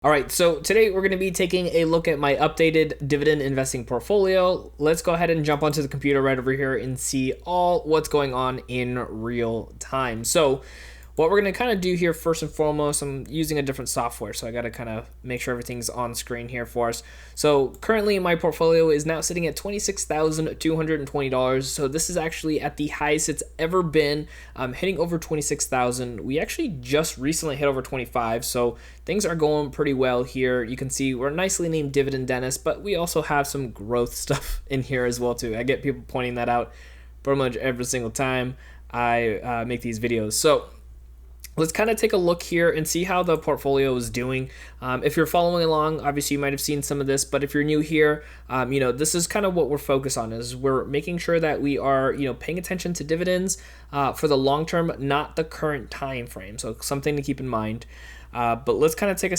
All right, so today we're going to be taking a look at my updated dividend investing portfolio. Let's go ahead and jump onto the computer right over here and see all what's going on in real time. So what we're going to kind of do here first and foremost, I'm using a different software, so I got to kind of make sure everything's on screen here for us. So currently my portfolio is now sitting at $26,220. So this is actually at the highest it's ever been, hitting over 26,000. We actually just recently hit over 25, so things are going pretty well here. You can see we're nicely named Dividend Dentist, but we also have some growth stuff in here as well too. I get people pointing that out pretty much every single time I make these videos. So let's kind of take a look here and see how the portfolio is doing. If you're following along, obviously you might have seen some of this, but if you're new here, this is kind of what we're focused on, is we're making sure that we are, paying attention to dividends for the long term, not the current time frame. So something to keep in mind. But let's kind of take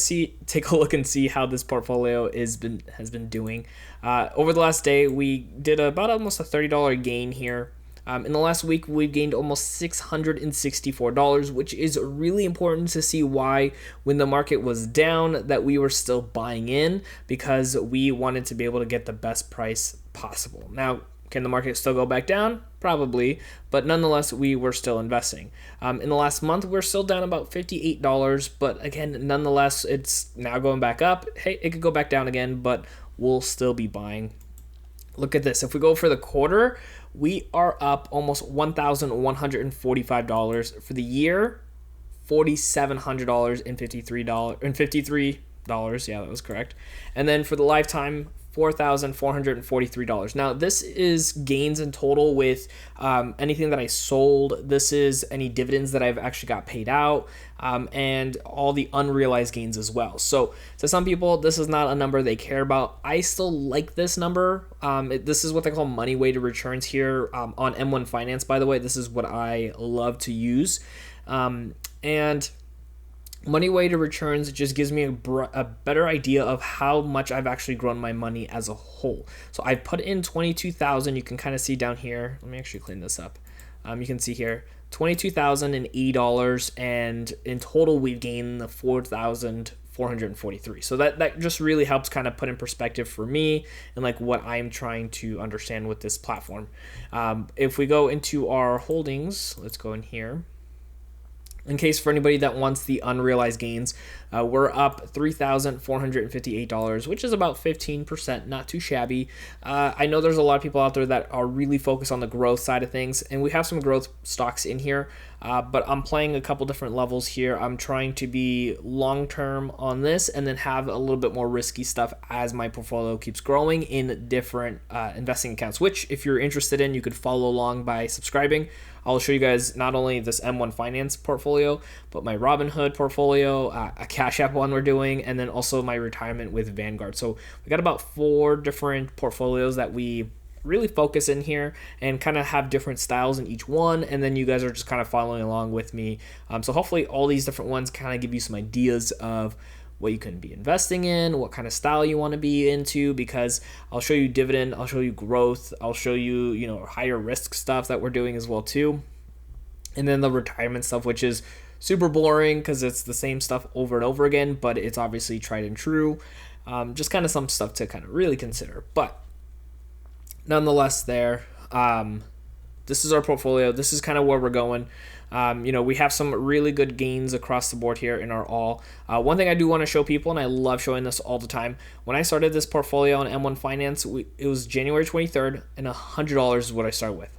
a look and see how this portfolio has been doing. Over the last day, we did about almost a $30 gain here. In the last week, we've gained almost $664, which is really important to see why, when the market was down, that we were still buying in, because we wanted to be able to get the best price possible. Now, can the market still go back down? Probably, but nonetheless, we were still investing. In the last month, we're still down about $58, but again, nonetheless, it's now going back up. Hey, it could go back down again, but we'll still be buying. Look at this. If we go for the quarter, we are up almost $1,145. For the year, $4,700 and $53. Yeah, that was correct. And then for the lifetime, $4,443. Now, this is gains in total with anything that I sold. This is any dividends that I've actually got paid out, and all the unrealized gains as well. So to some people, this is not a number they care about. I still like this number. This is what they call money weighted returns here on M1 Finance, by the way. This is what I love to use. And money weighted returns just gives me a better idea of how much I've actually grown my money as a whole. So I put in 22,000. You can kind of see down here. Let me actually clean this up. You can see here $22,080, and in total we've gained the 4,443. So that just really helps kind of put in perspective for me and like what I'm trying to understand with this platform. If we go into our holdings, let's go in here. In case for anybody that wants the unrealized gains, we're up $3,458, which is about 15%, not too shabby. I know there's a lot of people out there that are really focused on the growth side of things, and we have some growth stocks in here, but I'm playing a couple different levels here. I'm trying to be long-term on this and then have a little bit more risky stuff as my portfolio keeps growing in different investing accounts, which if you're interested in, you could follow along by subscribing. I'll show you guys not only this M1 Finance portfolio, but my Robinhood portfolio, a Cash App one we're doing, and then also my retirement with Vanguard. So we got about 4 different portfolios that we really focus in here and kind of have different styles in each one, and then you guys are just kind of following along with me. So hopefully all these different ones kind of give you some ideas of what you can be investing in, what kind of style you want to be into, because I'll show you dividend, I'll show you growth, I'll show you, higher risk stuff that we're doing as well too. And then the retirement stuff, which is super boring because it's the same stuff over and over again, but it's obviously tried and true. Just kind of some stuff to kind of really consider. But nonetheless this is our portfolio. This is kind of where we're going. We have some really good gains across the board here in our all. One thing I do want to show people, and I love showing this all the time, when I started this portfolio on M1 Finance, it was January 23rd, and $100 is what I started with.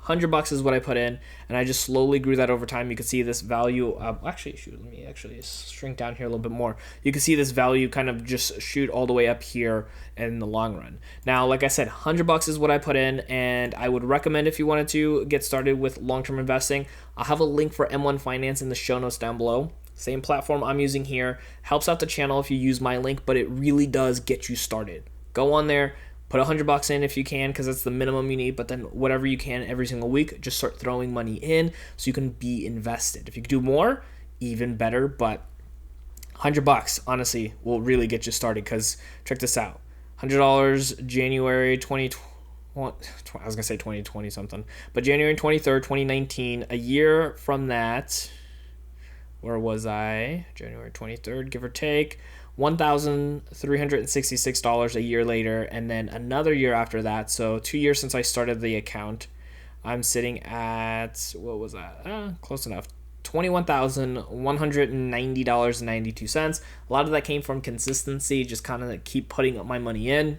$100 is what I put in, and I just slowly grew that over time. You can see this value. Let me actually shrink down here a little bit more. You can see this value kind of just shoot all the way up here in the long run. Now, like I said, $100 is what I put in, and I would recommend if you wanted to get started with long-term investing. I'll have a link for M1 Finance in the show notes down below. Same platform I'm using here. Helps out the channel if you use my link, but it really does get you started. Go on there. Put $100 in if you can, because that's the minimum you need, but then whatever you can every single week, just start throwing money in so you can be invested. If you could do more, even better, but $100 honestly will really get you started, because check this out. $100 January 2020, I was gonna say 2020 something, but January 23rd, 2019, a year from that, where was I? January 23rd, give or take, $1,366 a year later, and then another year after that. So 2 years since I started the account, I'm sitting at, what was that? Close enough. $21,190.92. A lot of that came from consistency, just kind of keep putting up my money in.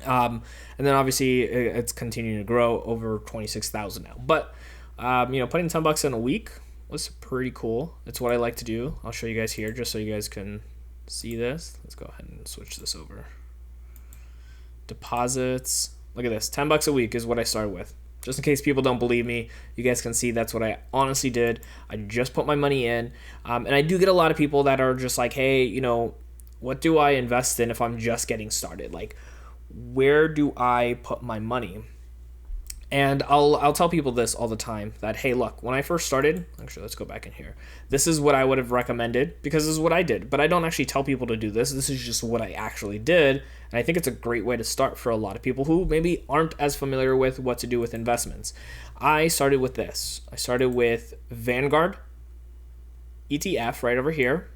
And then obviously it's continuing to grow over 26,000 now. But putting $10 in a week was pretty cool. It's what I like to do. I'll show you guys here just so you guys can see this. Let's go ahead and switch this over. Deposits. Look at this. $10 a week is what I started with. Just in case people don't believe me, you guys can see that's what I honestly did. I just put my money in. And I do get a lot of people that are just like, hey, what do I invest in if I'm just getting started? Like, where do I put my money? And I'll tell people this all the time, that, hey, look, when I first started, actually, let's go back in here. This is what I would have recommended because this is what I did. But I don't actually tell people to do this. This is just what I actually did. And I think it's a great way to start for a lot of people who maybe aren't as familiar with what to do with investments. I started with this. I started with Vanguard ETF right over here.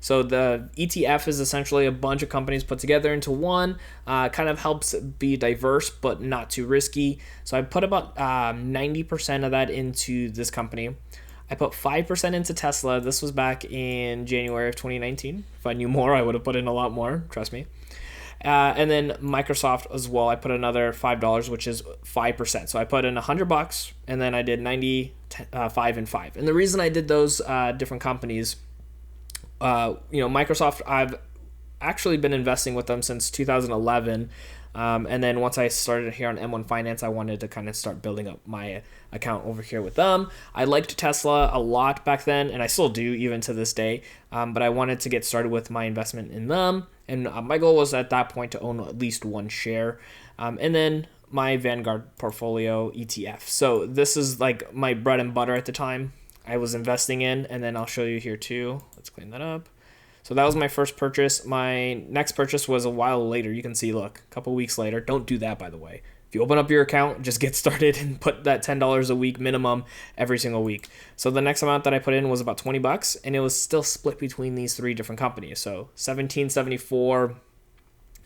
So the ETF is essentially a bunch of companies put together into one, kind of helps be diverse but not too risky. So I put about 90% of that into this company. I put 5% into Tesla. This was back in January of 2019. If I knew more, I would have put in a lot more, trust me. And then Microsoft as well, I put another $5, which is 5%. So I put in $100 and then I did 90, 5 and 5. And the reason I did those different companies, Microsoft, I've actually been investing with them since 2011. And then once I started here on M1 Finance, I wanted to kind of start building up my account over here with them. I liked Tesla a lot back then, and I still do even to this day. But I wanted to get started with my investment in them. And my goal was at that point to own at least one share. And then my Vanguard portfolio ETF. So this is like my bread and butter at the time I was investing in, and then I'll show you here too. Let's clean that up. So that was my first purchase. My next purchase was a while later. You can see, look, a couple weeks later. Don't do that, by the way. If you open up your account, just get started and put that $10 a week minimum every single week. So the next amount that I put in was about $20, and it was still split between these three different companies. So $17.74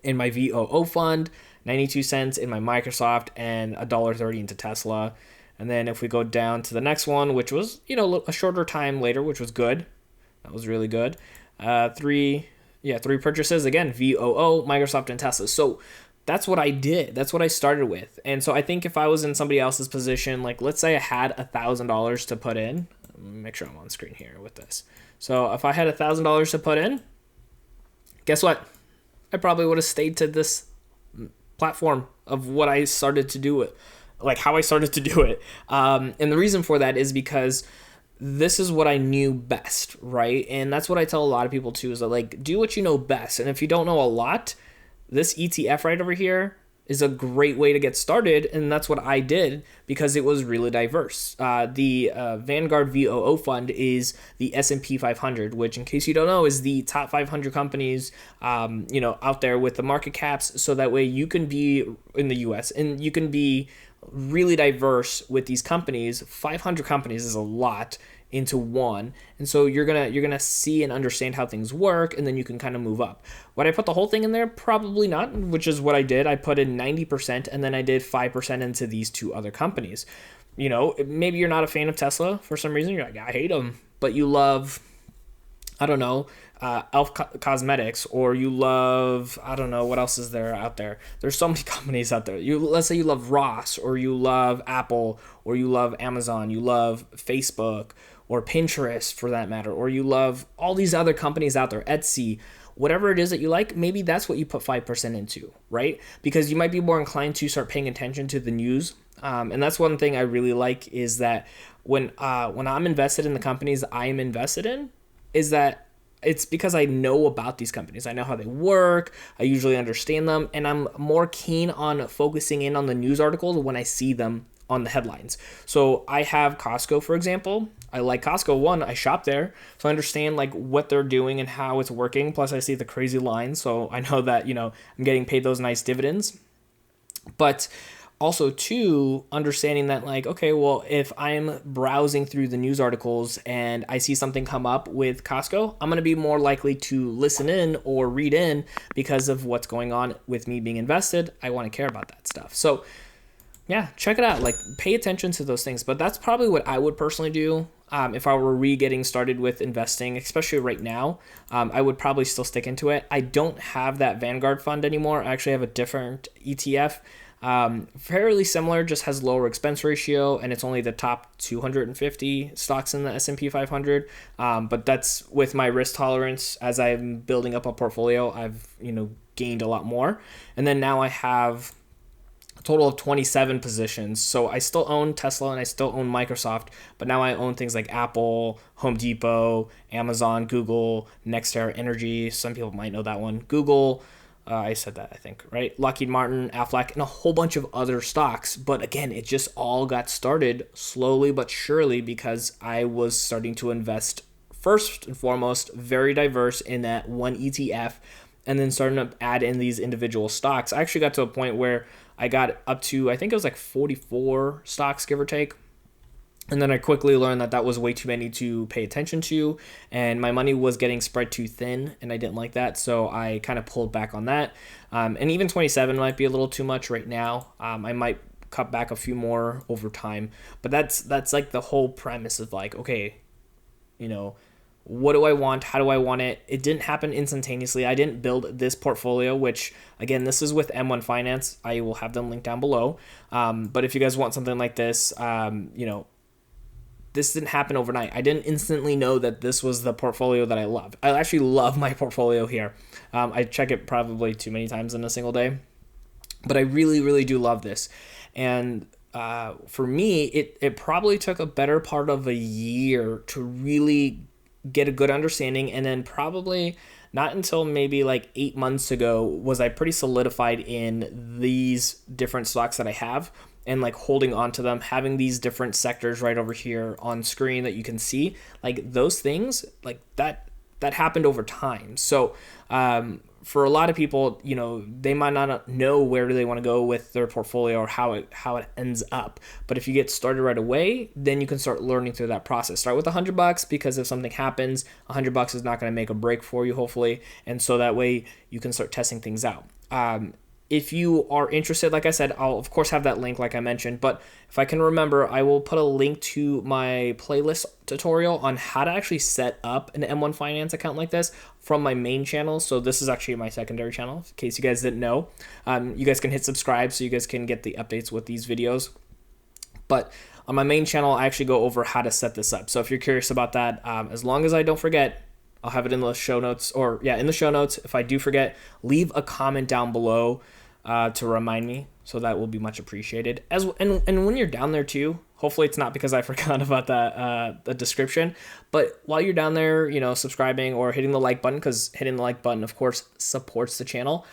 in my VOO fund, 92 cents in my Microsoft, and $1.30 into Tesla. And then if we go down to the next one, which was, a shorter time later, which was good. That was really good. Three purchases, again, VOO, Microsoft, and Tesla. So that's what I did. That's what I started with. And so I think if I was in somebody else's position, like let's say I had $1,000 to put in, make sure I'm on screen here with this. So if I had $1,000 to put in, guess what? I probably would have stayed to this platform of what I started to do it. Like how I started to do it. And the reason for that is because this is what I knew best, right? And that's what I tell a lot of people too, is that like, do what you know best. And if you don't know a lot, this ETF right over here is a great way to get started. And that's what I did because it was really diverse. The Vanguard VOO fund is the S&P 500, which in case you don't know is the top 500 companies, out there with the market caps. So that way you can be in the US and you can be really diverse with these companies. 500 companies is a lot into one, and so you're gonna see and understand how things work, and then you can kind of move up. Would I put the whole thing in there? Probably not, which is what I did. I put in 90%, and then I did 5% into these two other companies. Maybe you're not a fan of Tesla for some reason. You're like, I hate them, but you love, I don't know, Elf Cosmetics, or you love, I don't know, what else is there out there? There's so many companies out there. Let's say you love Ross, or you love Apple, or you love Amazon, you love Facebook, or Pinterest for that matter, or you love all these other companies out there, Etsy, whatever it is that you like, maybe that's what you put 5% into, right? Because you might be more inclined to start paying attention to the news. And that's one thing I really like is that when I'm invested in the companies I'm invested in, is that it's because I know about these companies. I know how they work. I usually understand them. And I'm more keen on focusing in on the news articles when I see them on the headlines. So I have Costco, for example. I like Costco. One, I shop there, so I understand like what they're doing and how it's working. Plus I see the crazy lines. So I know that, I'm getting paid those nice dividends. But also too understanding that like, okay, well, if I'm browsing through the news articles and I see something come up with Costco, I'm going to be more likely to listen in or read in because of what's going on with me being invested. I want to care about that stuff. So yeah, check it out. Like, pay attention to those things. But that's probably what I would personally do if I were getting started with investing, especially right now. I would probably still stick into it. I don't have that Vanguard fund anymore. I actually have a different ETF. Fairly similar, just has lower expense ratio, and it's only the top 250 stocks in the S&P 500. But that's with my risk tolerance. As I'm building up a portfolio, I've gained a lot more. And then now I have total of 27 positions. So I still own Tesla and I still own Microsoft, but now I own things like Apple, Home Depot, Amazon, Google, NextEra Energy. Some people might know that one. Google, I said that, I think, right? Lockheed Martin, Aflac, and a whole bunch of other stocks. But again, it just all got started slowly but surely because I was starting to invest first and foremost, very diverse in that one ETF, and then starting to add in these individual stocks. I actually got to a point where I got up to, I think it was like 44 stocks, give or take. And then I quickly learned that that was way too many to pay attention to, and my money was getting spread too thin, and I didn't like that, so I kind of pulled back on that. And even 27 might be a little too much right now. I might cut back a few more over time, but that's like the whole premise of like, okay, what do I want? How do I want it? It didn't happen instantaneously. I didn't build this portfolio, which again, this is with M1 Finance. I will have them linked down below. But if you guys want something like this, this didn't happen overnight. I didn't instantly know that this was the portfolio that I love. I actually love my portfolio here. I check it probably too many times in a single day, but I really, really do love this. And for me, it probably took a better part of a year to really get a good understanding, and then probably not until maybe like 8 months ago was I pretty solidified in these different stocks that I have and like holding on to them, having these different sectors right over here on screen that you can see. Like those things, like that happened over time. So for a lot of people, they might not know where do they want to go with their portfolio or how it ends up. But if you get started right away, then you can start learning through that process. Start with $100 because if something happens, $100 is not going to make a break for you, hopefully. And so that way you can start testing things out. If you are interested, like I said, I'll of course have that link like I mentioned, but if I can remember, I will put a link to my playlist tutorial on how to actually set up an M1 Finance account like this from my main channel. So this is actually my secondary channel, in case you guys didn't know. You guys can hit subscribe so you guys can get the updates with these videos. But on my main channel, I actually go over how to set this up. So if you're curious about that, as long as I don't forget, I'll have it in the show notes, in the show notes. If I do forget, leave a comment down below to remind me, so that will be much appreciated. And when you're down there too, hopefully it's not because I forgot about that the description, but while you're down there, subscribing or hitting the like button, because hitting the like button, of course, supports the channel.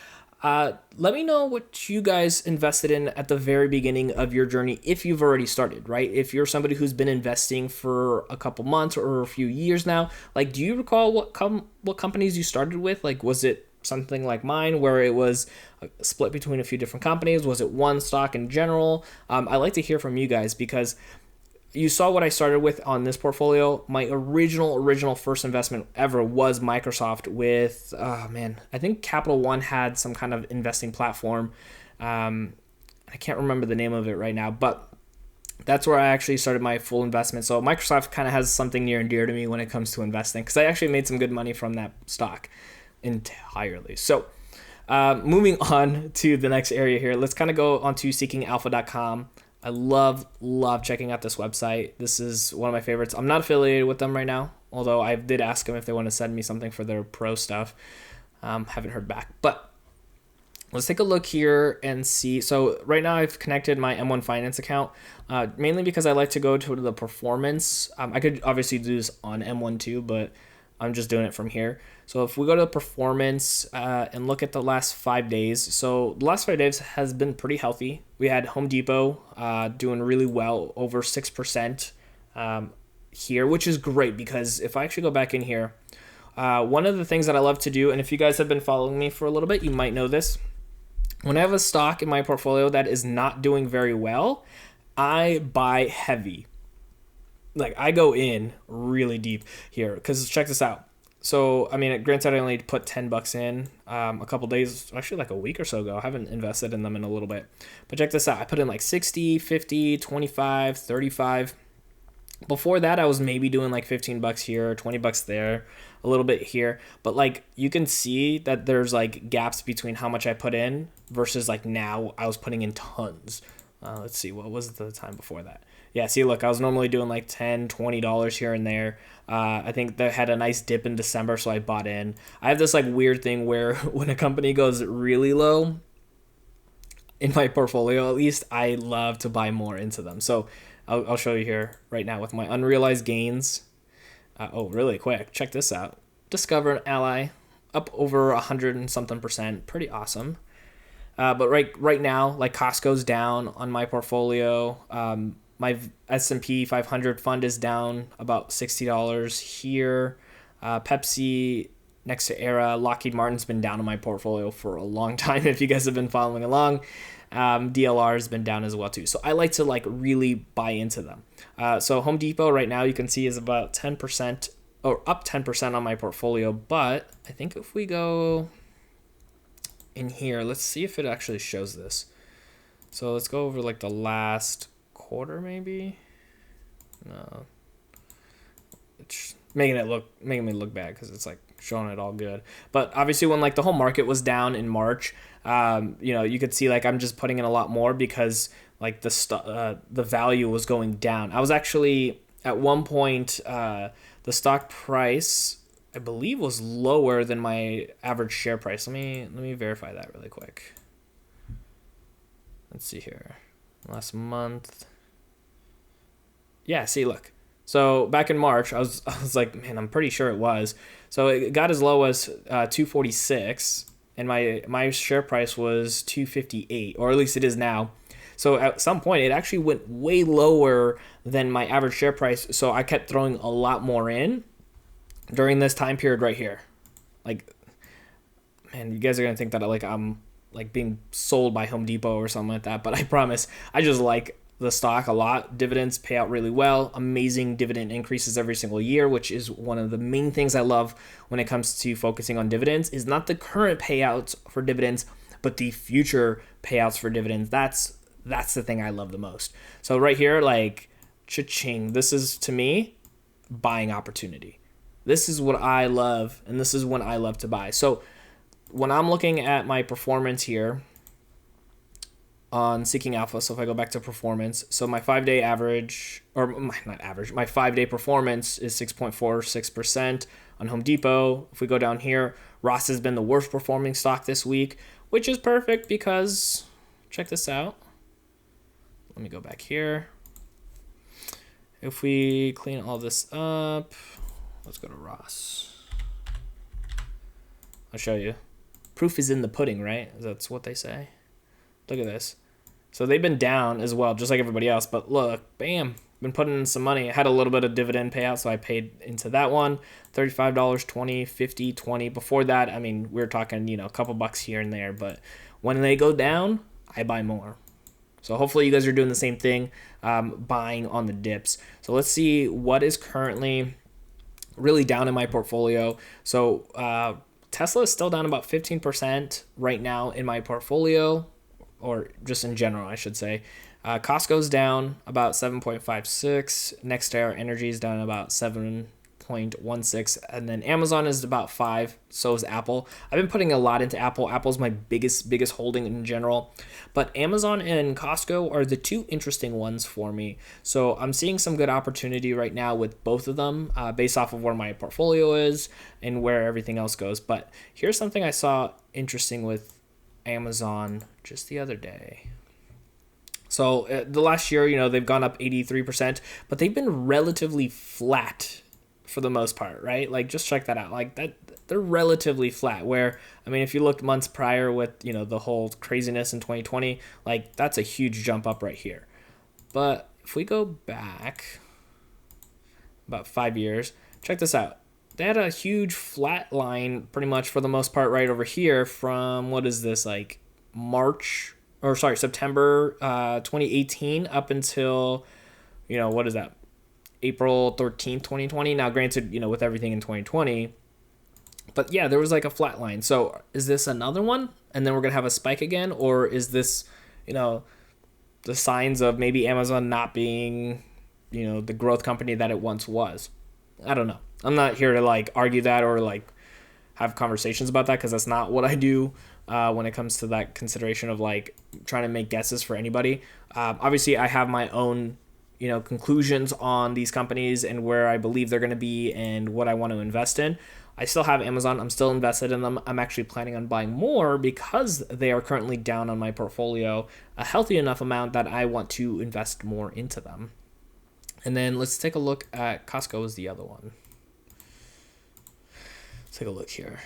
Let me know what you guys invested in at the very beginning of your journey if you've already started, right? If you're somebody who's been investing for a couple months or a few years now, like, do you recall what companies you started with? Like, was it something like mine where it was split between a few different companies? Was it one stock in general? I like to hear from you guys because you saw what I started with on this portfolio. My original first investment ever was Microsoft with, I think Capital One had some kind of investing platform. I can't remember the name of it right now, but that's where I actually started my full investment. So Microsoft kind of has something near and dear to me when it comes to investing because I actually made some good money from that stock entirely. So moving on to the next area here, let's kind of go onto seekingalpha.com. I love checking out this website. This is one of my favorites. I'm not affiliated with them right now, although I did ask them if they want to send me something for their pro stuff. Haven't heard back, but let's take a look here and see. So right now I've connected my M1 Finance account, mainly because I like to go to the performance. I could obviously do this on M1 too, but I'm just doing it from here. So if we go to performance and look at the last 5 days, so the last 5 days has been pretty healthy. We had Home Depot doing really well, over 6% here, which is great because if I actually go back in here, one of the things that I love to do, and if you guys have been following me for a little bit, you might know this. When I have a stock in my portfolio that is not doing very well, I buy heavy. Like I go in really deep here because check this out. So I mean, granted, I only put $10 in a couple days, actually like a week or so ago. I haven't invested in them in a little bit, but check this out. I put in like 60, 50, 25, 35. Before that, I was maybe doing like $15 here, $20 there, a little bit here. But like you can see that there's like gaps between how much I put in versus like now I was putting in tons. Let's see, what was the time before that? Yeah, see, look, I was normally doing like $10, $20 here and there. I think they had a nice dip in December, so I bought in. I have this like weird thing where when a company goes really low, in my portfolio at least, I love to buy more into them. So I'll show you here right now with my unrealized gains. Oh, really quick. Check this out. Discover an ally up over 100 and something percent. Pretty awesome. But right now, like Costco's down on my portfolio. My S&P 500 fund is down about $60 here. Pepsi next to Era. Lockheed Martin's been down in my portfolio for a long time. If you guys have been following along, DLR has been down as well too. So I like to like really buy into them. So Home Depot right now you can see is about 10% or up 10% on my portfolio. But I think if we go in here, let's see if it actually shows this. So let's go over like the last quarter maybe. No, it's making me look bad because it's like showing it all good. But obviously when like the whole market was down in March, you could see like I'm just putting in a lot more because like the value was going down. I was actually at one point the stock price I believe was lower than my average share price. Let me verify that really quick. Let's see here. Last month. Yeah, see, look. So back in March, I was like, man, I'm pretty sure it was. So it got as low as 246, and my share price was 258, or at least it is now. So at some point, it actually went way lower than my average share price. So I kept throwing a lot more in during this time period right here. Like, man, you guys are gonna think that like I'm like being sold by Home Depot or something like that, but I promise, I just like the stock a lot. Dividends pay out really well. Amazing dividend increases every single year, which is one of the main things I love when it comes to focusing on dividends, is not the current payouts for dividends, but the future payouts for dividends. That's the thing I love the most. So right here, like, cha-ching, this is to me buying opportunity. This is what I love, and this is when I love to buy. So when I'm looking at my performance here on Seeking Alpha, so if I go back to performance, so my 5-day average, or not average, my 5-day performance is 6.46% on Home Depot. If we go down here, Ross has been the worst performing stock this week, which is perfect because, check this out. Let me go back here. If we clean all this up, let's go to Ross. I'll show you. Proof is in the pudding, right? That's what they say. Look at this. So they've been down as well, just like everybody else. But look, bam, been putting in some money. I had a little bit of dividend payout, so I paid into that one. $35, $20, $50, $20. Before that, I mean, we were talking, a couple bucks here and there. But when they go down, I buy more. So hopefully you guys are doing the same thing, buying on the dips. So let's see what is currently really down in my portfolio. So Tesla is still down about 15% right now in my portfolio, or just in general, I should say. Costco's down about 7.56. NextEra Energy is down about 7.16. And then Amazon is about 5. So is Apple. I've been putting a lot into Apple. Apple's my biggest holding in general. But Amazon and Costco are the two interesting ones for me. So I'm seeing some good opportunity right now with both of them based off of where my portfolio is and where everything else goes. But here's something I saw interesting with Amazon just the other day. So the last year, they've gone up 83%, but they've been relatively flat for the most part, right? Like, just check that out. Like, that they're relatively flat, where, I mean, if you looked months prior with, the whole craziness in 2020, like, that's a huge jump up right here. But if we go back about 5 years, check this out. They had a huge flat line pretty much for the most part right over here from, what is this, like September 2018 up until, what is that? April 13th, 2020. Now, granted, with everything in 2020, but yeah, there was like a flat line. So is this another one? And then we're going to have a spike again? Or is this, the signs of maybe Amazon not being, the growth company that it once was? I don't know. I'm not here to like argue that or like have conversations about that, because that's not what I do when it comes to that consideration of like trying to make guesses for anybody. Obviously, I have my own conclusions on these companies and where I believe they're going to be and what I want to invest in. I still have Amazon. I'm still invested in them. I'm actually planning on buying more because they are currently down on my portfolio a healthy enough amount that I want to invest more into them. And then let's take a look at Costco is the other one. Let's take a look here.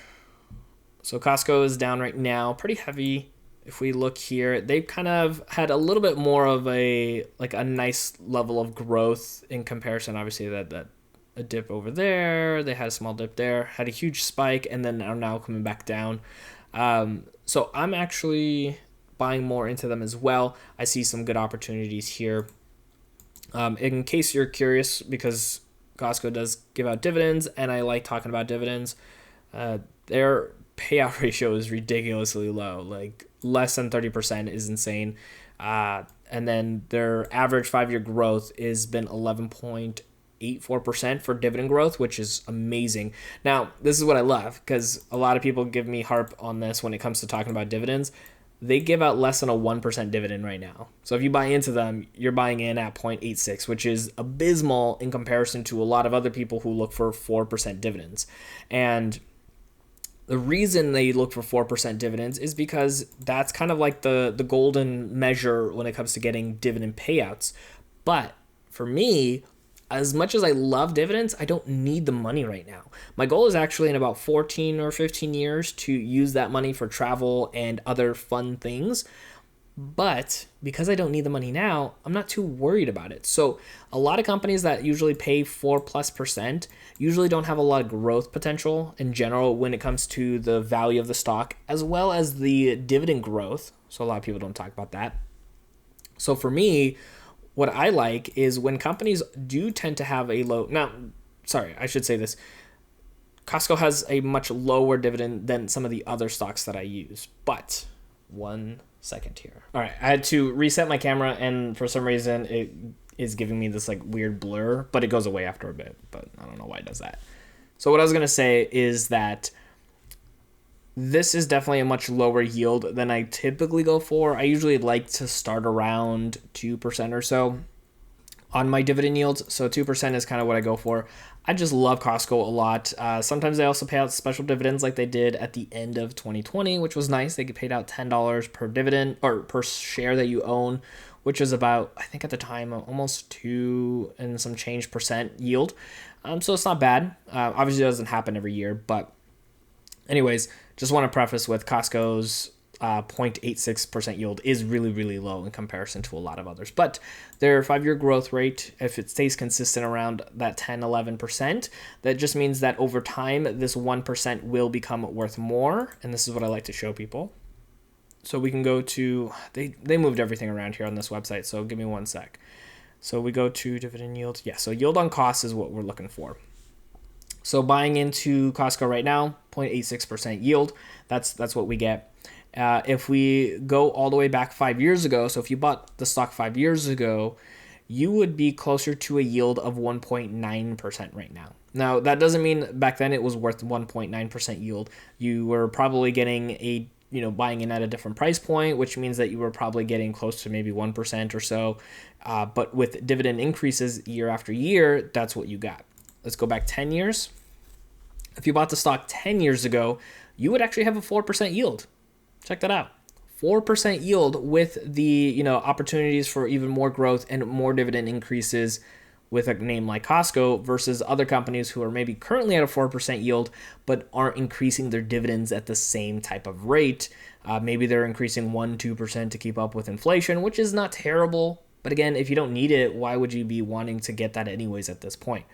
So Costco is down right now, pretty heavy. If we look here, they've kind of had a little bit more of a nice level of growth in comparison. Obviously, that a dip over there, they had a small dip there, had a huge spike, and then are now coming back down. So I'm actually buying more into them as well. I see some good opportunities here. In case you're curious, because Costco does give out dividends, and I like talking about dividends, their payout ratio is ridiculously low. Like less than 30% is insane. And then their average 5-year growth has been 11.84% for dividend growth, which is amazing. Now, this is what I love, because a lot of people give me harp on this when it comes to talking about dividends. They give out less than a 1% dividend right now. So if you buy into them, you're buying in at 0.86, which is abysmal in comparison to a lot of other people who look for 4% dividends. And the reason they look for 4% dividends is because that's kind of like the golden measure when it comes to getting dividend payouts. But for me, as much as I love dividends, I don't need the money right now. My goal is actually in about 14 or 15 years to use that money for travel and other fun things. But because I don't need the money now, I'm not too worried about it. So a lot of companies that usually pay 4+% usually don't have a lot of growth potential in general when it comes to the value of the stock, as well as the dividend growth. So a lot of people don't talk about that. So for me, what I like is when companies do tend to have a low... Now, sorry, I should say this. Costco has a much lower dividend than some of the other stocks that I use. But one second here. All right, I had to reset my camera, and for some reason it is giving me this like weird blur, but it goes away after a bit, but I don't know why it does that. So what I was going to say is that this is definitely a much lower yield than I typically go for. I usually like to start around 2% or so on my dividend yields. So 2% is kind of what I go for. I just love Costco a lot. Sometimes they also pay out special dividends like they did at the end of 2020, which was nice. They paid out $10 per dividend or per share that you own, which is about, I think at the time, almost 2 and some change percent yield. So it's not bad. Obviously, it doesn't happen every year. But anyways, just want to preface with Costco's 0.86% yield is really, really low in comparison to a lot of others. But their 5-year growth rate, if it stays consistent around that 10-11%, that just means that over time, this 1% will become worth more. And this is what I like to show people. So we can go to, they moved everything around here on this website, so give me one sec. So we go to dividend yield. Yeah, so yield on cost is what we're looking for. So buying into Costco right now, 0.86% yield, that's what we get. If we go all the way back 5 years ago, so if you bought the stock 5 years ago, you would be closer to a yield of 1.9% right now. Now, that doesn't mean back then it was worth 1.9% yield. You were probably getting buying in at a different price point, which means that you were probably getting close to maybe 1% or so. But with dividend increases year after year, that's what you got. Let's go back 10 years. If you bought the stock 10 years ago, you would actually have a 4% yield. Check that out. 4% yield with the opportunities for even more growth and more dividend increases with a name like Costco versus other companies who are maybe currently at a 4% yield but aren't increasing their dividends at the same type of rate. Maybe they're increasing 1-2% to keep up with inflation, which is not terrible. But again, if you don't need it, why would you be wanting to get that anyways at this point?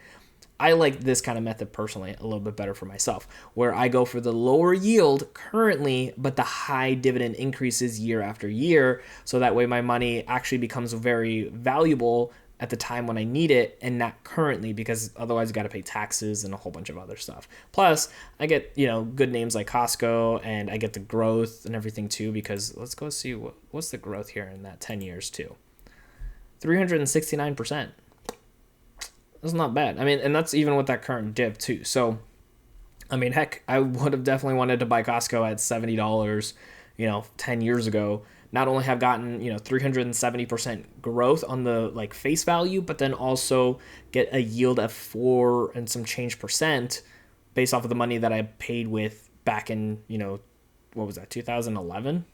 I like this kind of method personally a little bit better for myself, where I go for the lower yield currently, but the high dividend increases year after year. So that way my money actually becomes very valuable at the time when I need it and not currently, because otherwise you got to pay taxes and a whole bunch of other stuff. Plus, I get, good names like Costco, and I get the growth and everything too, because let's go see what's the growth here in that 10 years too. 369%. That's not bad. I mean, and that's even with that current dip too. So, I mean, heck, I would have definitely wanted to buy Costco at $70, 10 years ago. Not only have gotten, 370% growth on the like face value, but then also get a yield of 4 and some change percent based off of the money that I paid with back in, what was that, 2011?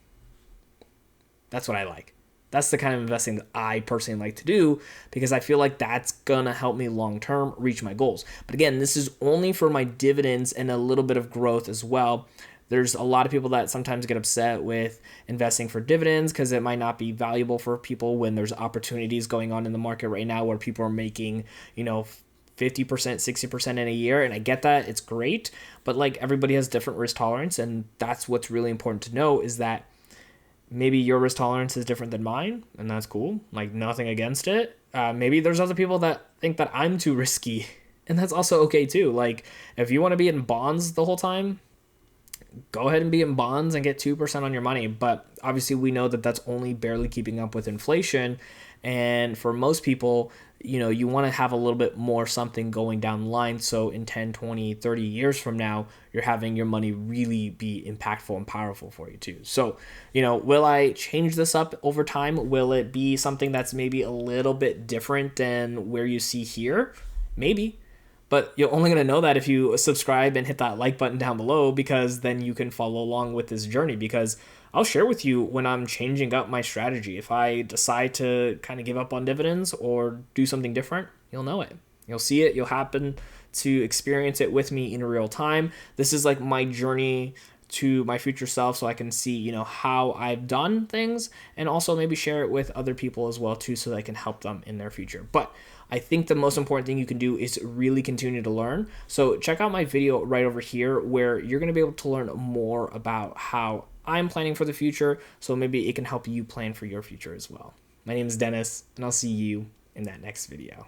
That's what I like. That's the kind of investing that I personally like to do, because I feel like that's going to help me long term reach my goals. But again, this is only for my dividends and a little bit of growth as well. There's a lot of people that sometimes get upset with investing for dividends because it might not be valuable for people when there's opportunities going on in the market right now where people are making, 50%, 60% in a year. And I get that. It's great. But like, everybody has different risk tolerance. And that's what's really important to know, is that maybe your risk tolerance is different than mine. And that's cool. Like, nothing against it. Maybe there's other people that think that I'm too risky. And that's also okay too. Like, if you want to be in bonds the whole time, go ahead and be in bonds and get 2% on your money. But obviously we know that that's only barely keeping up with inflation. And for most people, you want to have a little bit more something going down the line. So in 10, 20, 30 years from now, you're having your money really be impactful and powerful for you too. So, will I change this up over time? Will it be something that's maybe a little bit different than where you see here? Maybe. But you're only going to know that if you subscribe and hit that like button down below, because then you can follow along with this journey, because I'll share with you when I'm changing up my strategy. If I decide to kind of give up on dividends or do something different, you'll know it. You'll see it. You'll happen to experience it with me in real time. This is like my journey to my future self, so I can see, how I've done things, and also maybe share it with other people as well too, so that I can help them in their future. But I think the most important thing you can do is really continue to learn. So check out my video right over here, where you're going to be able to learn more about how I'm planning for the future. So maybe it can help you plan for your future as well. My name is Dennis, and I'll see you in that next video.